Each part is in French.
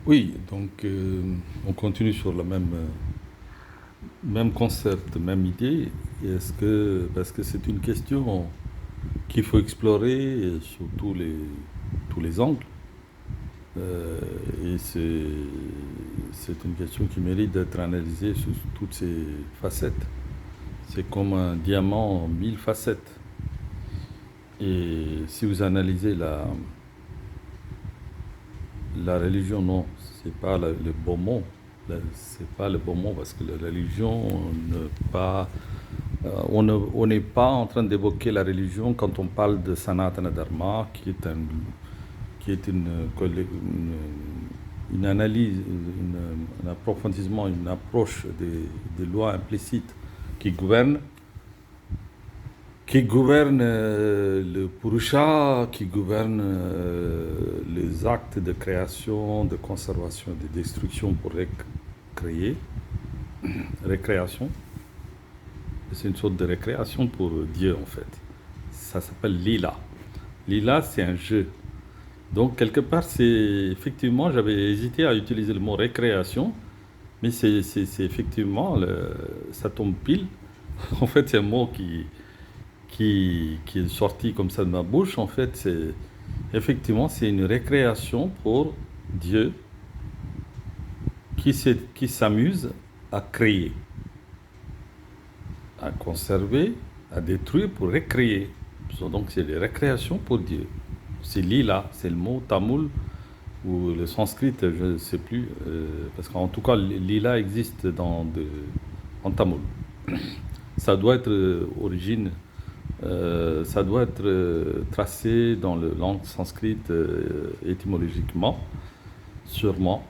Oui, donc on continue sur le même concept, même idée. Parce que c'est une question qu'il faut explorer sous tous les angles. Euh, et c'est une question qui mérite d'être analysée sous toutes ses facettes. C'est comme un diamant en mille facettes. Et si vous analysez la religion, non, c'est pas le bon mot. C'est pas le bon mot parce que la religion ne pas on n'est pas en train d'évoquer la religion quand on parle de Sanatana Dharma, qui est une analyse, un approfondissement, une approche des lois implicites qui gouvernent, le Purusha, qui gouverne les actes de création, de conservation, de destruction pour créer, récréation. C'est une sorte de récréation pour Dieu en fait. Ça s'appelle Lila. Lila, c'est un jeu. Donc quelque part, c'est effectivement, j'avais hésité à utiliser le mot récréation, mais c'est effectivement, ça tombe pile. En fait, c'est un mot qui est sorti comme ça de ma bouche. En fait, c'est effectivement, c'est une récréation pour Dieu qui s'amuse à créer, à conserver, à détruire pour récréer. Donc c'est des récréations pour Dieu. C'est lila, c'est le mot tamoul ou le sanskrit, je ne sais plus, parce qu'en tout cas lila existe en tamoul. Ça doit être ça doit être tracé dans la langue sanskrit étymologiquement, sûrement,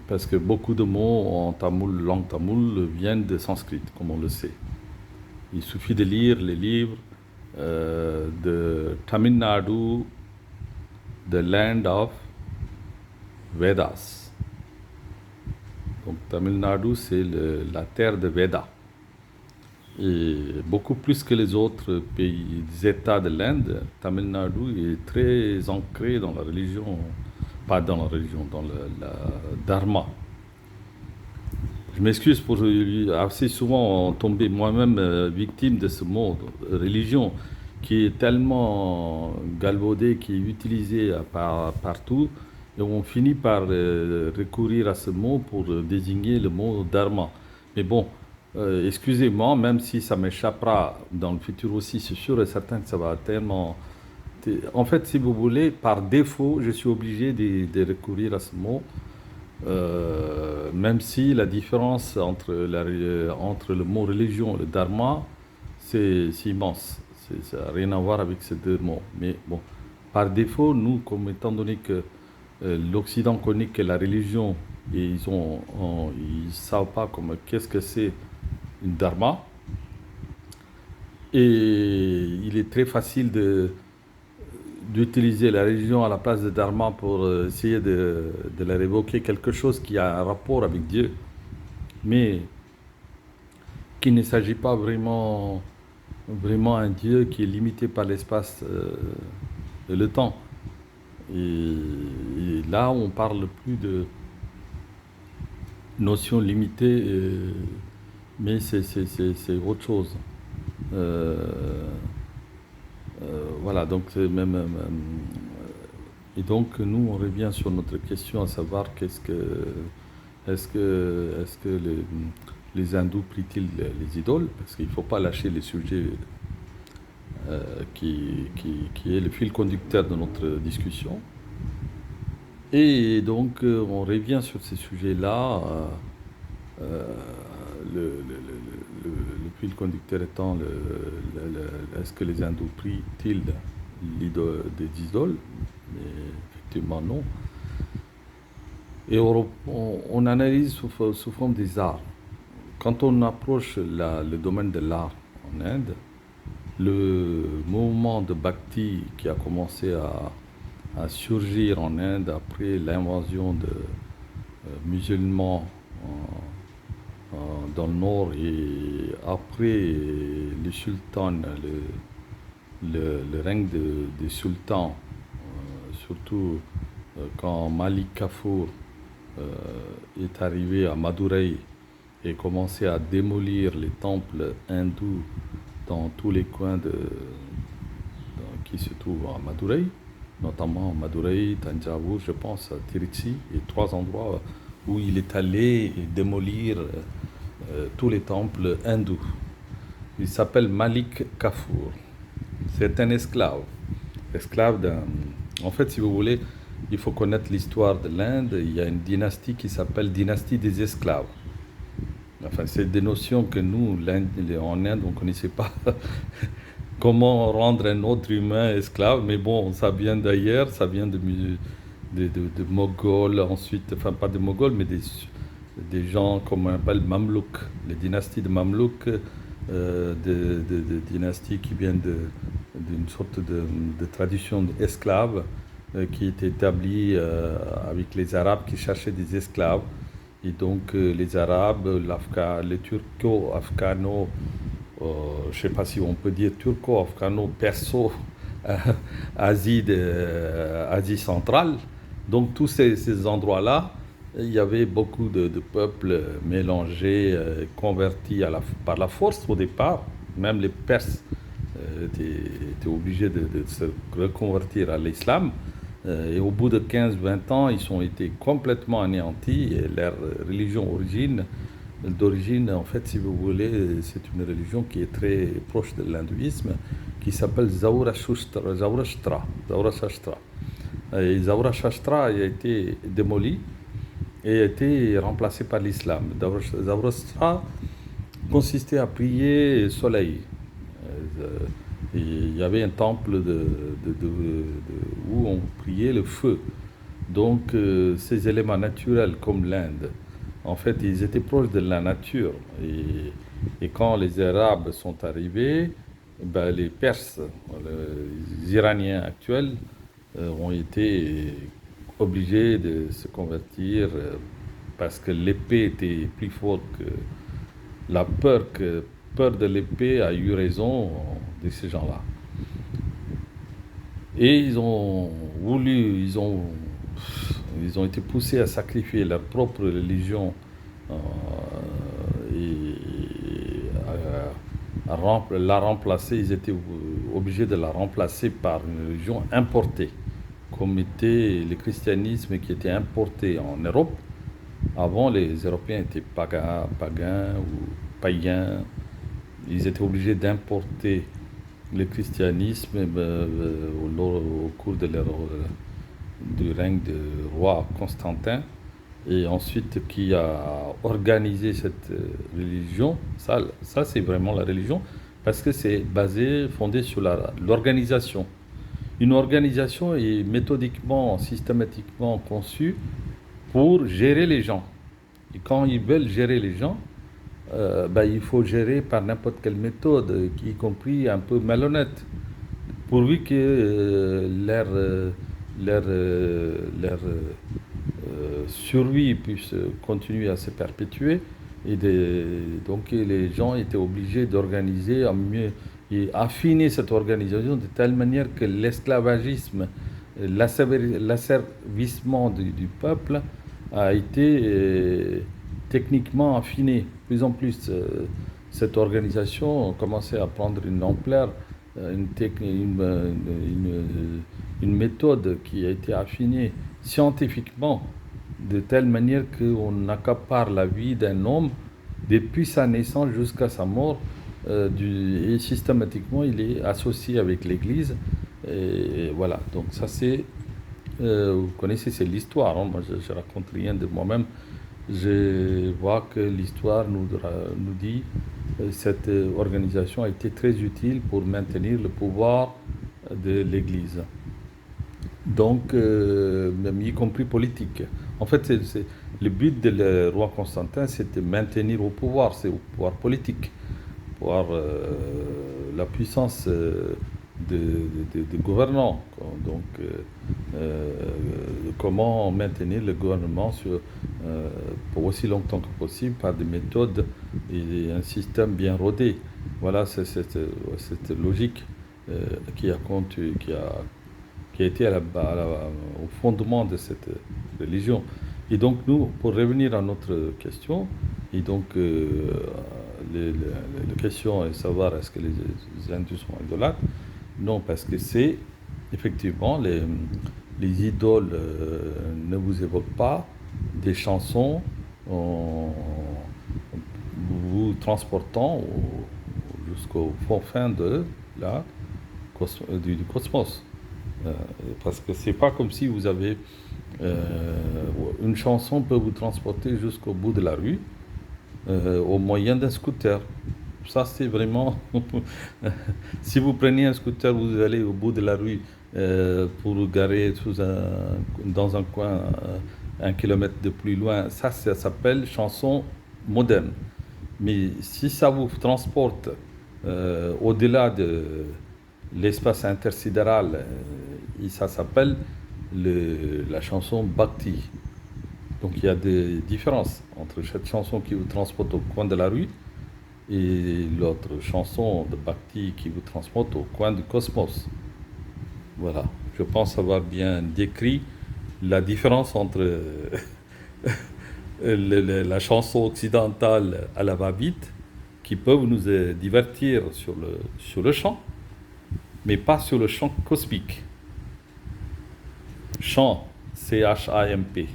parce que beaucoup de mots en tamoul, langue tamoul, viennent de sanskrit, comme on le sait. Il suffit de lire les livres de Tamil Nadu, The Land of Vedas. Donc Tamil Nadu, c'est la terre de Veda. Et beaucoup plus que les autres pays, des États de l'Inde, Tamil Nadu est très ancré dans la religion, pas dans la religion, dans la dharma. Je m'excuse pour assez souvent tomber moi-même victime de ce mot religion qui est tellement galvaudé, qui est utilisé partout, et on finit par recourir à ce mot pour désigner le mot dharma. Mais bon, excusez-moi, même si ça m'échappera dans le futur aussi, c'est sûr et certain que ça va tellement... En fait, si vous voulez, par défaut, je suis obligé de recourir à ce mot même si la différence entre le mot religion et le dharma, c'est immense. Ça n'a rien à voir avec ces deux mots. Mais bon, par défaut, nous, comme étant donné que l'Occident connaît que la religion, et ils savent pas comme qu'est-ce que c'est une dharma, et il est très facile d'utiliser la religion à la place de dharma pour essayer de leur évoquer quelque chose qui a un rapport avec Dieu, mais qu'il ne s'agit pas vraiment un Dieu qui est limité par l'espace et le temps. Et là, on parle plus de notion limitée, mais c'est autre chose. Euh, voilà, donc c'est même. Et donc, nous, on revient sur notre question à savoir est-ce que les hindous prient-ils les idoles? Parce qu'il ne faut pas lâcher les sujets qui est le fil conducteur de notre discussion. Et donc, on revient sur ces sujets-là. Euh, le fil conducteur étant est-ce que les hindous prient-ils des idoles? Mais effectivement, non. Et on analyse sous forme des arts. Quand on approche le domaine de l'art en Inde, le mouvement de Bhakti qui a commencé à surgir en Inde après l'invasion de musulmans dans le nord et après les sultans, le règne des sultans, surtout quand Malik Kafur est arrivé à Madurai et commencé à démolir les temples hindous dans tous les coins qui se trouvent à Madurai, notamment Madurai, Tanjavur, je pense, à Tiruchi, et 3 endroits où il est allé démolir tous les temples hindous. Il s'appelle Malik Kafur. C'est un esclave d'un... En fait, si vous voulez, il faut connaître l'histoire de l'Inde. Il y a une dynastie qui s'appelle dynastie des esclaves. Enfin, c'est des notions que nous, en Inde, on ne connaissait pas. Comment rendre un autre humain esclave, mais bon, ça vient d'ailleurs, ça vient de Moghols, ensuite, enfin pas de Moghols, mais des gens comme on appelle Mamelouks, les dynasties de Mamelouks, des dynasties qui viennent d'une sorte de tradition d'esclaves qui est établie avec les Arabes qui cherchaient des esclaves. Et donc les Arabes, les Turco-Afghano, je ne sais pas si on peut dire turco-afghano-perso, Asie, Asie centrale. Donc tous ces endroits-là, il y avait beaucoup de peuples mélangés, convertis par la force au départ. Même les Perses étaient obligés de se reconvertir à l'islam. Et au bout de 15-20 ans, ils ont été complètement anéantis. Et leur religion d'origine, en fait, si vous voulez, c'est une religion qui est très proche de l'hindouisme, qui s'appelle Zaurashtra. Et Zaurashtra a été démoli et a été remplacé par l'islam. Zaurashtra consistait à prier le soleil. Et il y avait un temple où on priait le feu. Donc ces éléments naturels comme l'Inde, en fait, ils étaient proches de la nature. Et quand les Arabes sont arrivés, ben, les Perses, les Iraniens actuels, ont été obligés de se convertir parce que l'épée était plus forte que la peur de l'épée a eu raison de ces gens-là. Et ils ont été poussés à sacrifier leur propre religion et la remplacer. Ils étaient obligés de la remplacer par une religion importée, comme était le christianisme qui était importé en Europe. Avant, les Européens étaient païens ou païens. Ils étaient obligés d'importer le christianisme au cours du règne du roi Constantin, et ensuite qui a organisé cette religion. Ça c'est vraiment la religion, parce que c'est fondé sur l'organisation. Une organisation est méthodiquement, systématiquement conçue pour gérer les gens. Et quand ils veulent gérer les gens, il faut gérer par n'importe quelle méthode, y compris un peu malhonnête, pourvu que leur survie puisse continuer à se perpétuer. Donc les gens étaient obligés d'organiser à mieux et affiner cette organisation de telle manière que l'esclavagisme, l'asservissement du peuple a été techniquement affiné. Plus en plus, cette organisation commençait à prendre une ampleur, une méthode qui a été affinée scientifiquement de telle manière qu'on accapare la vie d'un homme depuis sa naissance jusqu'à sa mort, et systématiquement il est associé avec l'Église. Et voilà, donc ça c'est, vous connaissez, c'est l'histoire, hein. Moi je raconte rien de moi-même. Je vois que l'histoire nous dit que cette organisation a été très utile pour maintenir le pouvoir de l'Église. Donc, même y compris politique. En fait, le but du roi Constantin, c'était de maintenir au pouvoir, c'est au pouvoir politique, pouvoir, la puissance de gouvernants. Donc, comment maintenir le gouvernement pour aussi longtemps que possible par des méthodes et un système bien rodé. Voilà, c'est cette logique qui a été au fondement de cette religion. Et donc, nous, pour revenir à notre question, et donc, la question est de savoir est-ce que les hindous sont idolâtres? Non, parce que c'est effectivement les idoles ne vous évoquent pas des chansons vous transportant jusqu'au fond fin de du cosmos. Parce que c'est pas comme si vous avez une chanson peut vous transporter jusqu'au bout de la rue au moyen d'un scooter. Ça, c'est vraiment... si vous prenez un scooter, vous allez au bout de la rue pour garer dans un coin 1 kilomètre de plus loin. Ça s'appelle chanson moderne. Mais si ça vous transporte au-delà de l'espace intersidéral, et ça s'appelle la chanson Bhakti. Donc il y a des différences entre cette chanson qui vous transporte au coin de la rue et l'autre chanson de Bhakti qui vous transporte au coin du cosmos. Voilà, je pense avoir bien décrit la différence entre la chanson occidentale à la va-vite qui peuvent nous divertir sur le chant, mais pas sur le chant cosmique. Chant, C-H-A-M-P.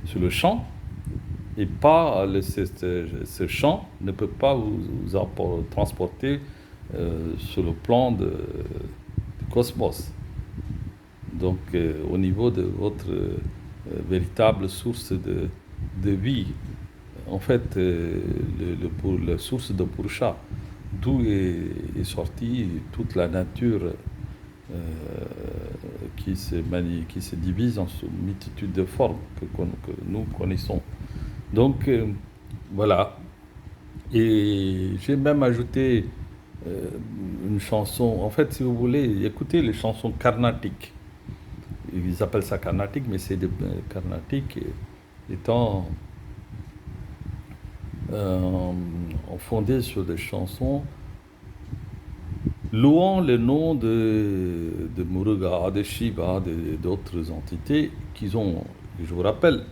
Sur le chant, et pas ce chant ne peut pas vous transporter sur le plan du cosmos. Donc au niveau de votre véritable source de vie, en fait, la source de Purusha, d'où est sortie toute la nature qui se divise en une multitude de formes que nous connaissons. Donc, voilà. Et j'ai même ajouté une chanson. En fait, si vous voulez, écoutez les chansons carnatiques. Ils appellent ça carnatique, mais c'est des carnatiques étant fondées sur des chansons louant le nom de Muruga, de Shiva, d'autres entités qu'ils ont. Je vous rappelle,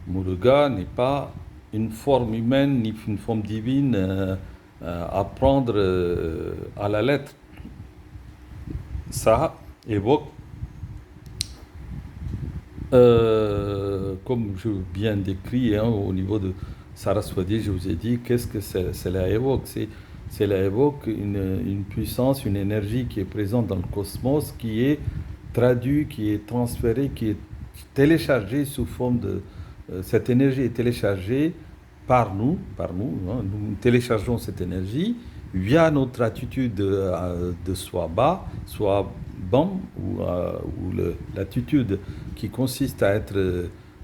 Muruga n'est pas une forme humaine ni une forme divine à prendre à la lettre. Ça évoque, comme je bien décrit au niveau de Saraswati, je vous ai dit, qu'est-ce que cela évoque? Cela évoque une puissance, une énergie qui est présente dans le cosmos, qui est traduite, qui est transférée, qui est téléchargée sous forme de... cette énergie est téléchargée par nous, nous téléchargeons cette énergie via notre attitude de soi bas, soit bon, ou l'attitude qui consiste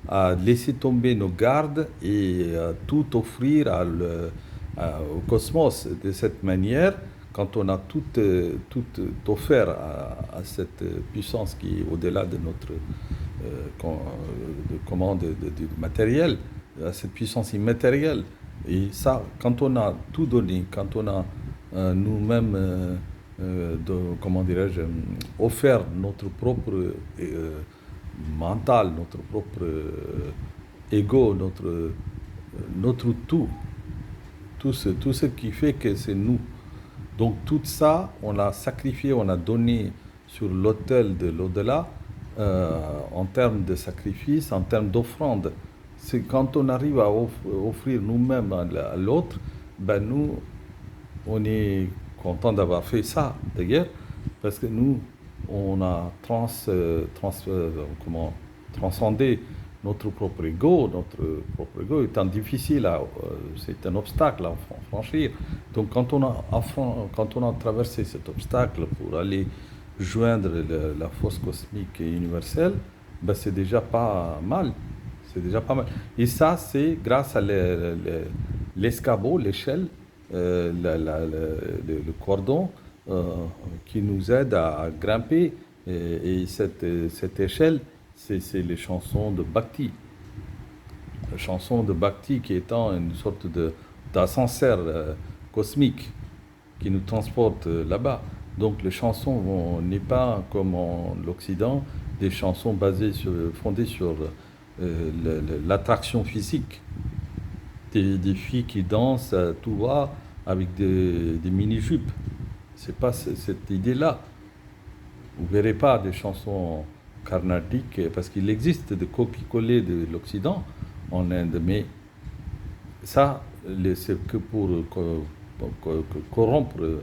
à laisser tomber nos gardes et tout offrir au cosmos. De cette manière, quand on a tout offert à cette puissance qui est au-delà de notre commande du matériel, à cette puissance immatérielle, et ça, quand on a tout donné, quand on a nous-mêmes, comment dirais-je, offert notre propre mental, notre propre ego, notre tout ce qui fait que c'est nous. Donc tout ça, on l'a sacrifié, on a donné sur l'autel de l'au-delà en termes de sacrifice, en termes d'offrande. C'est quand on arrive à offrir nous-mêmes à l'autre, ben nous, on est content d'avoir fait ça, d'ailleurs, parce que nous, on a transcendé notre propre ego. Notre propre ego étant difficile, c'est un obstacle à franchir. Donc quand on a traversé cet obstacle pour aller joindre la force cosmique et universelle, ben c'est déjà pas mal. C'est déjà pas mal. Et ça, c'est grâce à l'escabeau, l'échelle, le cordon qui nous aide à grimper. Et cette échelle, c'est les chansons de Bhakti. La chanson de Bhakti qui étant une sorte d'ascenseur cosmique qui nous transporte là-bas. Donc les chansons n'est pas comme en l'Occident, des chansons fondées sur l'attraction physique des filles qui dansent à tout va avec des mini-jupes. C'est pas cette idée-là. Vous ne verrez pas des chansons carnaটিques parce qu'il existe des copies-collées de l'Occident en Inde, mais ça, c'est que pour corrompre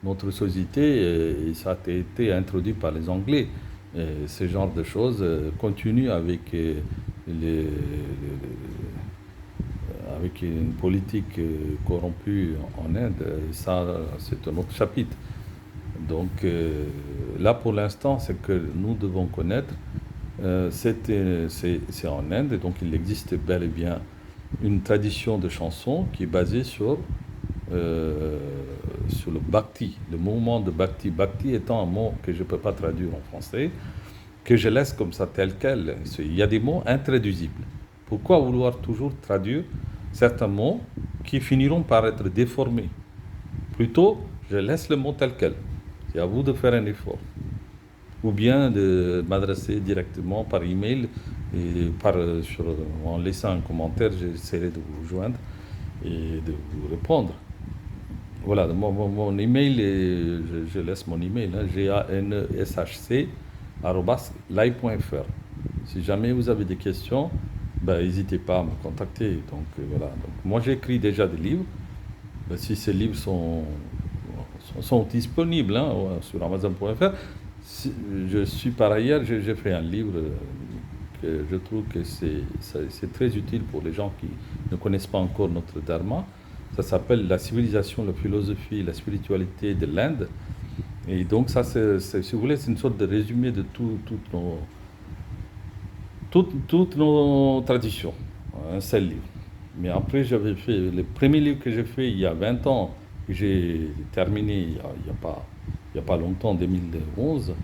notre société et ça a été introduit par les Anglais. Et ce genre de choses continue avec, avec une politique corrompue en Inde. Et ça, c'est un autre chapitre. Donc là, pour l'instant, ce que nous devons connaître, c'est en Inde, et donc il existe bel et bien une tradition de chanson qui est basée sur le bhakti, le mouvement de bhakti. Bhakti étant un mot que je ne peux pas traduire en français, que je laisse comme ça tel quel. Il y a des mots intraduisibles. Pourquoi vouloir toujours traduire certains mots qui finiront par être déformés? Plutôt, je laisse le mot tel quel. C'est à vous de faire un effort. Ou bien de m'adresser directement par email et en laissant un commentaire, j'essaierai de vous joindre et de vous répondre. Voilà, mon email, je laisse mon email, hein, ganeshc@live.fr. Si jamais vous avez des questions, ben, n'hésitez pas à me contacter. Donc voilà. Donc, moi, j'écris déjà des livres. Ben, si ces livres sont disponibles hein, sur Amazon.fr, je suis par ailleurs, j'ai fait un livre que je trouve que c'est très utile pour les gens qui ne connaissent pas encore notre Dharma. Ça s'appelle La civilisation, la philosophie, la spiritualité de l'Inde. Et donc ça, si vous voulez, c'est une sorte de résumé de toutes nos traditions. Un seul livre. Mais après, j'avais fait, le premier livre que j'ai fait il y a 20 ans, que j'ai terminé il y a pas longtemps, en 2011,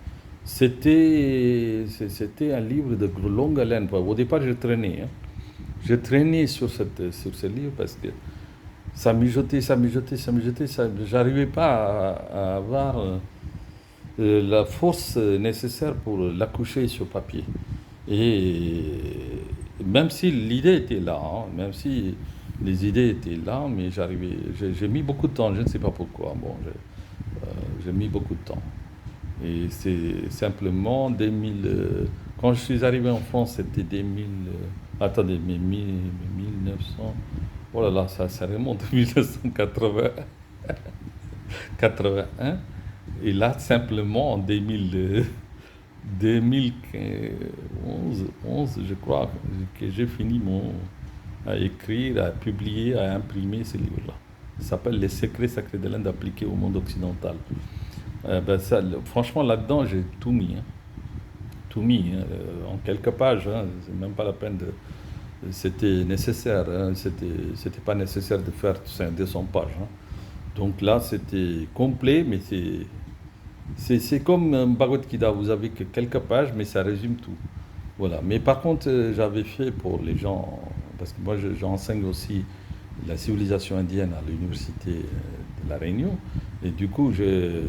c'était un livre de longue haleine. Au départ, je traînais. Hein. Je traînais sur ce livre parce que ça mijotait, j'arrivais pas à avoir la force nécessaire pour l'accoucher sur papier. Et même si l'idée était là, hein, même si les idées étaient là, mais j'ai mis beaucoup de temps, je ne sais pas pourquoi. Bon, j'ai mis beaucoup de temps. Et c'est simplement 2000. Quand je suis arrivé en France, c'était 2000. Attendez, mais 1900. Oh là là, ça remonte à 1980, 81. Et là, simplement en 2011, je crois, que j'ai fini à écrire, à publier, à imprimer ce livre-là. Ça s'appelle Les secrets sacrés de l'Inde appliqués au monde occidental. Ben franchement, là-dedans, j'ai tout mis. Hein. Tout mis, hein, en quelques pages. Hein, c'est même pas la peine de. C'était nécessaire. Hein, c'était pas nécessaire de faire 200 pages. Hein. Donc là, c'était complet, mais c'est comme un Bhagavad Gita. Vous avez que quelques pages, mais ça résume tout. Voilà. Mais par contre, j'avais fait pour les gens, parce que moi, j'enseigne aussi la civilisation indienne à l'université de La Réunion. Et du coup, je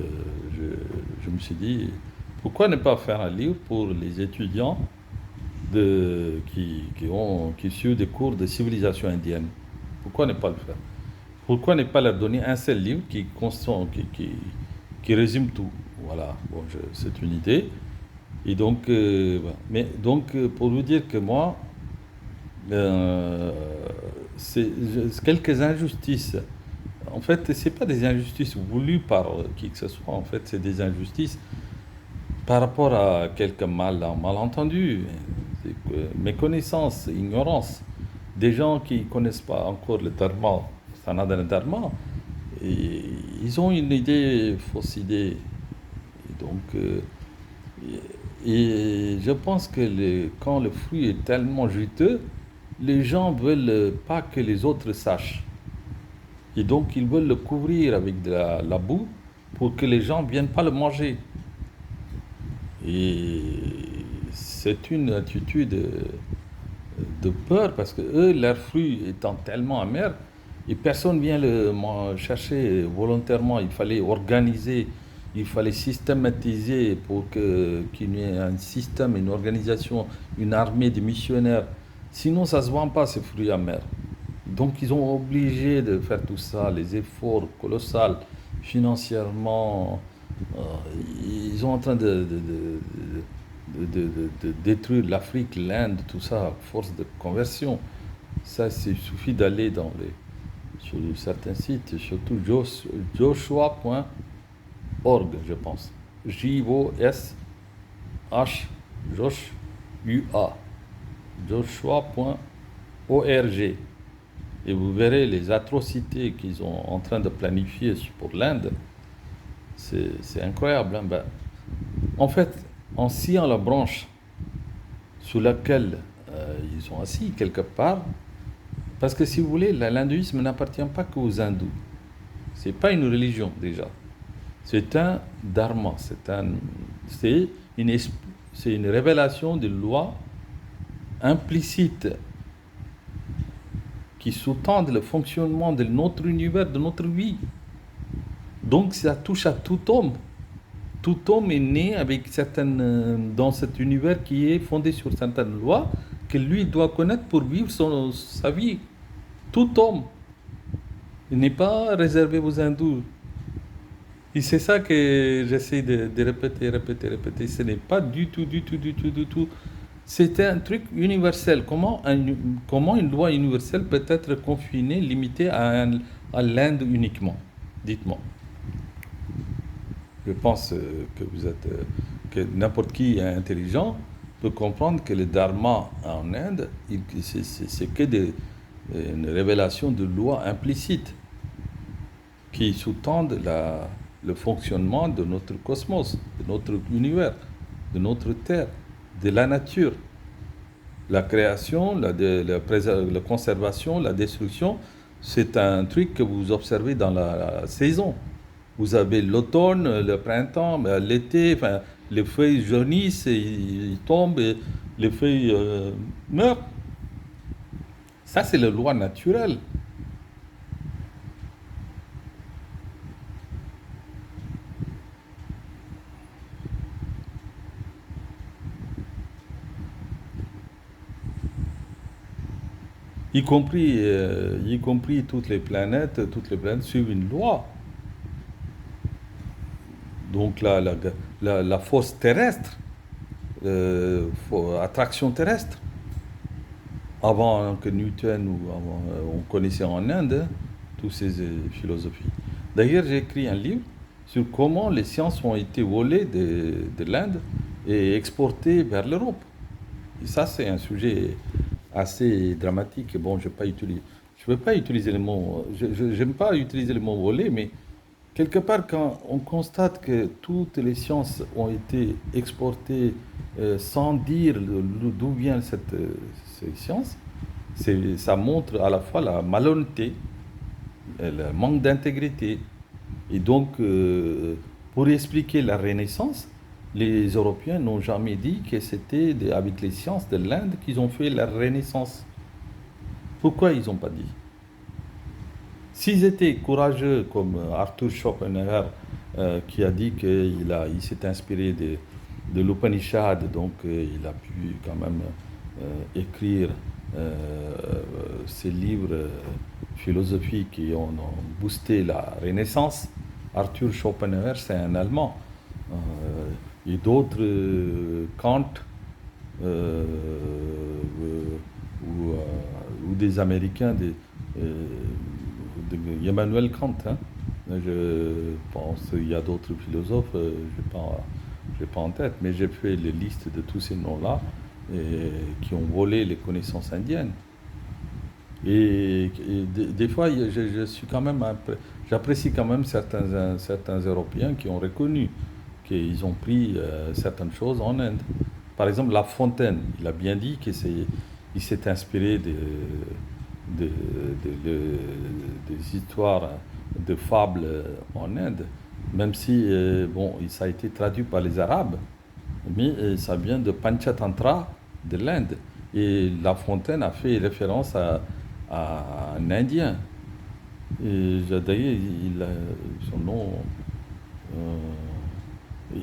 me suis dit, pourquoi ne pas faire un livre pour les étudiants qui suivent des cours de civilisation indienne? Pourquoi ne pas le faire? Pourquoi ne pas leur donner un seul livre qui résume tout? Voilà, bon, c'est une idée. Et donc, voilà. Mais donc, pour vous dire que moi, euh, quelques injustices. En fait, c'est pas des injustices voulues par qui que ce soit. En fait, c'est des injustices par rapport à quelques malentendus, méconnaissance, ignorance. Des gens qui ne connaissent pas encore le dharma, Sanatana Dharma, et ils ont une idée, fausse idée. Et donc, et je pense que quand le fruit est tellement juteux, les gens veulent pas que les autres sachent. Et donc, ils veulent le couvrir avec de la boue pour que les gens ne viennent pas le manger. Et c'est une attitude de peur parce que eux, leur fruit étant tellement amer, et personne vient le chercher volontairement. Il fallait organiser, il fallait systématiser pour qu'il y ait un système, une organisation, une armée de missionnaires Sinon, ça ne se vend pas, ces fruits amers. Donc, ils ont obligé de faire tout ça, les efforts colossaux financièrement. euh, Ils sont en train de détruire l'Afrique, l'Inde, tout ça, à force de conversion. Ça, il suffit d'aller sur certains sites, surtout joshua.org, je pense. J-O-S-H, Josh, U-A, joshua.org. Et vous verrez les atrocités qu'ils sont en train de planifier pour l'Inde. C'est incroyable, hein. Ben, en fait, en sciant la branche sous laquelle ils sont assis quelque part, parce que si vous voulez, l'hindouisme n'appartient pas qu'aux hindous. C'est pas une religion déjà. C'est un dharma. C'est une, c'est une révélation de loi implicite qui sous-tendent le fonctionnement de notre univers, de notre vie. Donc ça touche à tout homme. Tout homme est né avec dans cet univers qui est fondé sur certaines lois que lui doit connaître pour vivre sa vie. Tout homme. Il n'est pas réservé aux hindous. Et c'est ça que j'essaie de répéter. Ce n'est pas du tout. C'est un truc universel. Comment une loi universelle peut être confinée, limitée à l'Inde uniquement? Dites-moi. Je pense que n'importe qui est intelligent peut comprendre que le dharma en Inde, c'est que une révélation de lois implicites qui sous-tendent le fonctionnement de notre cosmos, de notre univers, de notre terre, de la nature. La création, la conservation, la destruction, c'est un truc que vous observez dans la saison. Vous avez l'automne, le printemps, l'été, enfin, les feuilles jaunissent, et ils tombent, et les feuilles meurent. Ça, c'est la loi naturelle. Y compris toutes les planètes suivent une loi. Donc la force terrestre, attraction terrestre, avant que Newton ou avant, on connaissait en Inde toutes ces philosophies. D'ailleurs, j'ai écrit un livre sur comment les sciences ont été volées de l'Inde et exportées vers l'Europe. Et ça, c'est un sujet assez dramatique. Bon, je ne veux pas utiliser le mot, j'aime pas utiliser le mot voler, mais quelque part, quand on constate que toutes les sciences ont été exportées sans dire d'où viennent ces sciences, ça montre à la fois la malhonnêteté, le manque d'intégrité. Et donc, pour expliquer la Renaissance, les Européens n'ont jamais dit que c'était avec les sciences de l'Inde qu'ils ont fait la Renaissance. Pourquoi ils n'ont pas dit? S'ils étaient courageux, comme Arthur Schopenhauer, qui a dit qu'il s'est inspiré de l'Upanishad, donc il a pu quand même écrire ces livres philosophiques qui ont boosté la Renaissance. Arthur Schopenhauer, c'est un Allemand. Et d'autres, Kant, euh, ou des Américains, Emmanuel Kant, hein. Je pense qu'il y a d'autres philosophes, je n'ai pas en tête, mais j'ai fait les listes de tous ces noms-là qui ont volé les connaissances indiennes. Et des fois, je suis quand même j'apprécie quand même certains Européens qui ont reconnu qu'ils ont pris certaines choses en Inde. Par exemple, La Fontaine, il a bien dit qu'il s'est inspiré des histoires, de fables en Inde, même si bon, ça a été traduit par les Arabes, mais ça vient de Panchatantra de l'Inde. Et La Fontaine a fait référence à un Indien. Et d'ailleurs, son nom,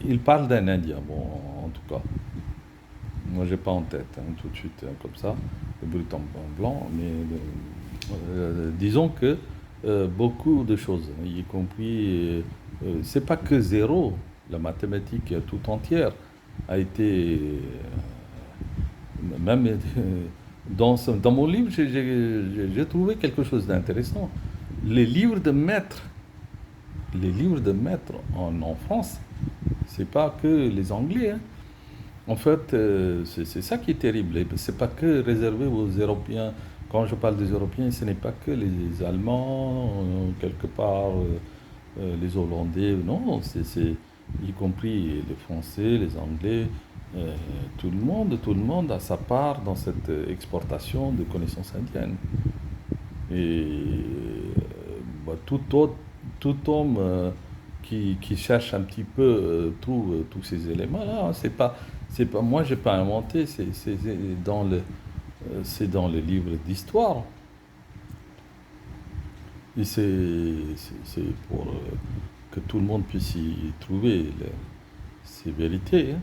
il parle d'un Indien, bon, en tout cas. moi j'ai pas en tête tout de suite comme ça, le brut en blanc, mais disons que beaucoup de choses, y compris, c'est pas que zéro, la mathématique tout entière a été, même dans mon livre, j'ai trouvé quelque chose d'intéressant. Les livres de maître, les livres de maître en France, c'est pas que les Anglais, hein. En fait, c'est ça qui est terrible. Et c'est pas que réservé aux Européens. Quand je parle des Européens, ce n'est pas que les Allemands, quelque part, les Hollandais. Non, c'est y compris les Français, les Anglais. euh, tout le monde a sa part dans cette exportation de connaissances indiennes. Et bah, tout homme qui cherche un petit peu trouve tous ces éléments-là. C'est pas, moi, j'ai pas inventé. C'est dans les livres d'histoire. Et c'est pour que tout le monde puisse y trouver ces vérités, hein.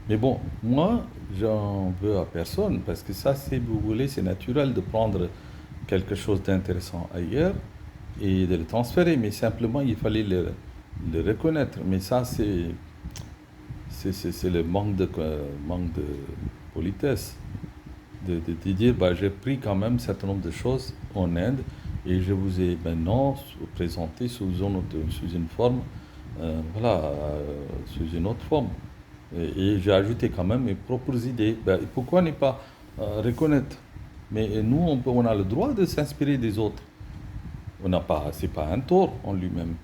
Mais bon, moi, j'en veux à personne parce que ça, si vous voulez, c'est naturel de prendre quelque chose d'intéressant ailleurs et de le transférer. Mais simplement, il fallait le reconnaître. Mais ça, c'est le manque de politesse. De dire, bah, j'ai pris quand même un certain nombre de choses en Inde et je vous ai maintenant présenté sous une forme, voilà, sous une autre forme. Et j'ai ajouté quand même mes propres idées. Ben, pourquoi ne pas reconnaître? Mais nous, on a le droit de s'inspirer des autres. On n'a pas, c'est pas un tort en lui-même.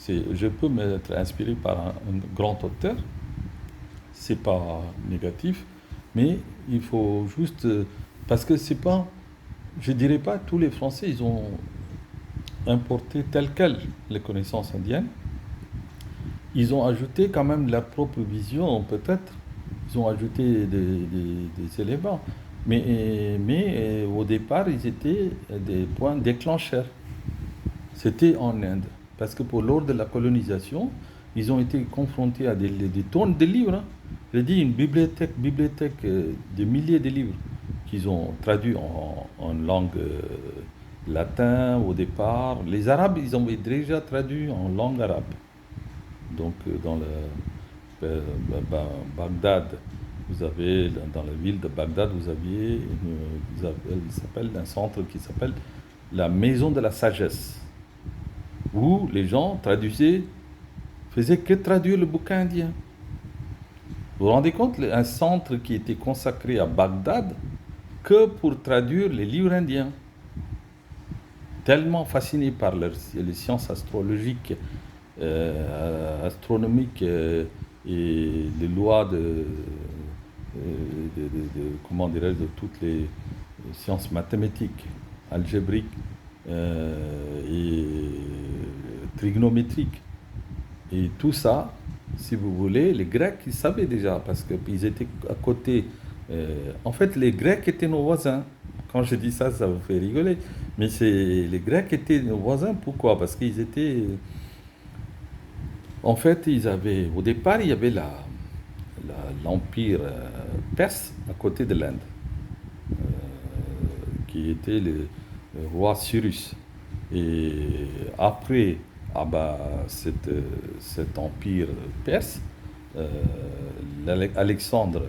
Je peux m'être inspiré par un grand auteur, c'est pas négatif, mais il faut juste, parce que c'est pas, je dirais pas tous les Français, ils ont importé tel quel les connaissances indiennes. Ils ont ajouté quand même leur propre vision, peut-être. Ils ont ajouté des éléments. Mais au départ, ils étaient des points déclencheurs. C'était en Inde. Parce que lors de la colonisation, ils ont été confrontés à des tonnes de livres, hein. J'ai dit une bibliothèque de milliers de livres qu'ils ont traduits en langue latin au départ. Les Arabes, ils ont déjà traduit en langue arabe. Donc, dans Bagdad, dans la ville de Bagdad, il s'appelle un centre qui s'appelle la Maison de la Sagesse, où les gens faisaient que traduire le bouquin indien. Vous vous rendez compte, un centre qui était consacré à Bagdad que pour traduire les livres indiens. Tellement fascinés par les sciences astrologiques, astronomiques et les lois comment dirais-je, de toutes les sciences mathématiques, algébriques et trigonométriques. Et tout ça, si vous voulez, les Grecs, ils savaient déjà, parce qu'ils étaient à côté. En fait, les Grecs étaient nos voisins. Quand je dis ça, ça vous fait rigoler. Mais les Grecs étaient nos voisins. Pourquoi? Parce qu'ils étaient. En fait, au départ, il y avait l'empire perse à côté de l'Inde, qui était le roi Cyrus. Et après cet empire perse, Alexandre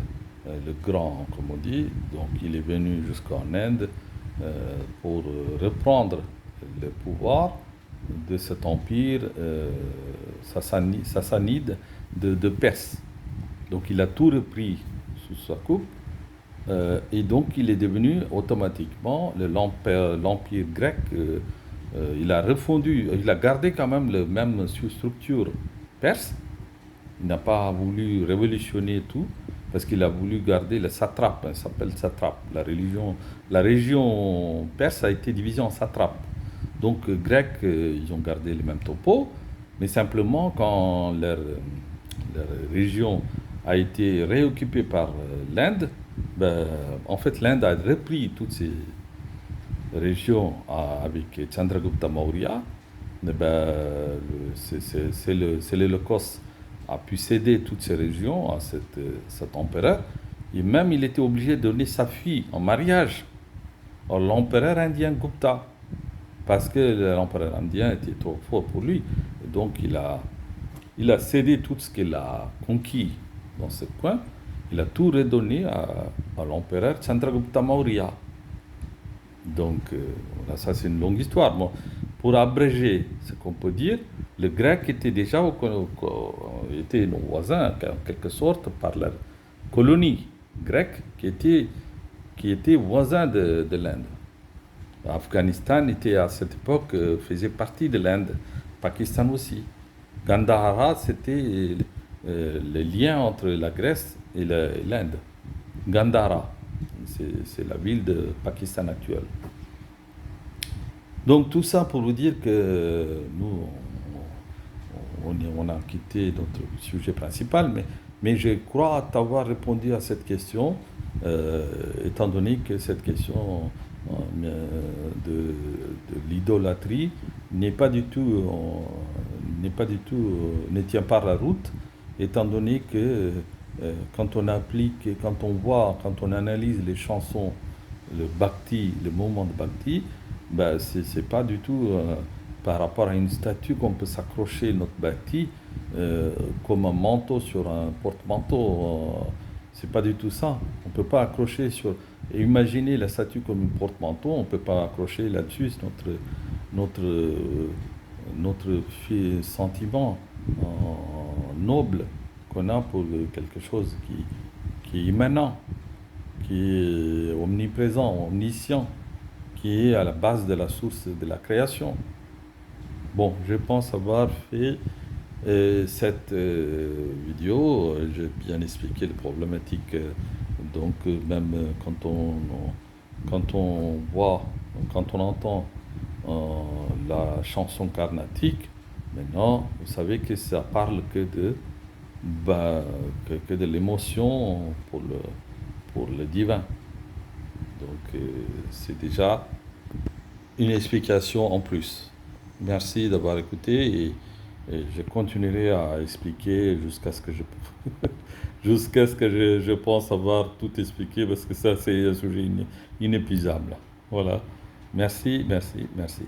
le Grand, comme on dit, donc il est venu jusqu'en Inde pour reprendre le pouvoir de cet empire sassanide de Perse. Donc il a tout repris sous sa coupe et donc il est devenu automatiquement l'empire grec. Il a refondu, il a gardé quand même la même structure perse. Il n'a pas voulu révolutionner tout parce qu'il a voulu garder le satrape, ça s'appelle satrape. La région perse a été divisée en satrapes. Donc, Grecs, ils ont gardé les mêmes topos, mais simplement quand leur région a été réoccupée par l'Inde, ben, en fait, l'Inde a repris toutes ces régions avec Chandragupta Maurya. Ben, c'est l'Holocauste a pu céder toutes ces régions à cet empereur. Et même, il était obligé de donner sa fille en mariage à l'empereur indien Gupta, parce que l'empereur indien était trop fort pour lui. Et donc, il a cédé tout ce qu'il a conquis dans ce coin. Il a tout redonné à l'empereur Chandragupta Maurya. Donc, voilà, ça c'est une longue histoire. Bon, pour abréger ce qu'on peut dire, le grec était déjà était nos voisins, en quelque sorte, par la colonie grecque qui était voisin de l'Inde. L'Afghanistan était à cette époque, faisait partie de l'Inde, Pakistan aussi. Gandhara, c'était le lien entre la Grèce et l'Inde. Gandhara, c'est la ville de Pakistan actuelle. Donc tout ça pour vous dire que nous, on a quitté notre sujet principal, mais je crois t'avoir répondu à cette question, étant donné que cette question de l'idolâtrie n'est pas du tout, ne tient pas la route, étant donné que quand on applique, quand on voit, quand on analyse les chansons, le bhakti, le mouvement de bhakti, ben c'est pas du tout par rapport à une statue qu'on peut s'accrocher notre bhakti comme un manteau sur un porte-manteau. C'est pas du tout ça. On peut pas accrocher sur. Et imaginer la statue comme une porte-manteau, on peut pas accrocher là-dessus notre, notre sentiment noble qu'on a pour quelque chose qui est immanent, qui est omniprésent, omniscient, qui est à la base de la source de la création. Bon, je pense avoir fait cette vidéo. J'ai bien expliqué les problématiques. Donc, même quand on voit, quand on entend la chanson carnatique, maintenant, vous savez que ça parle que de l'émotion pour le divin. Donc, c'est déjà une explication en plus. Merci d'avoir écouté et je continuerai à expliquer jusqu'à ce que je pense avoir tout expliqué parce que ça, c'est un sujet inépuisable. Voilà. Merci, merci, merci.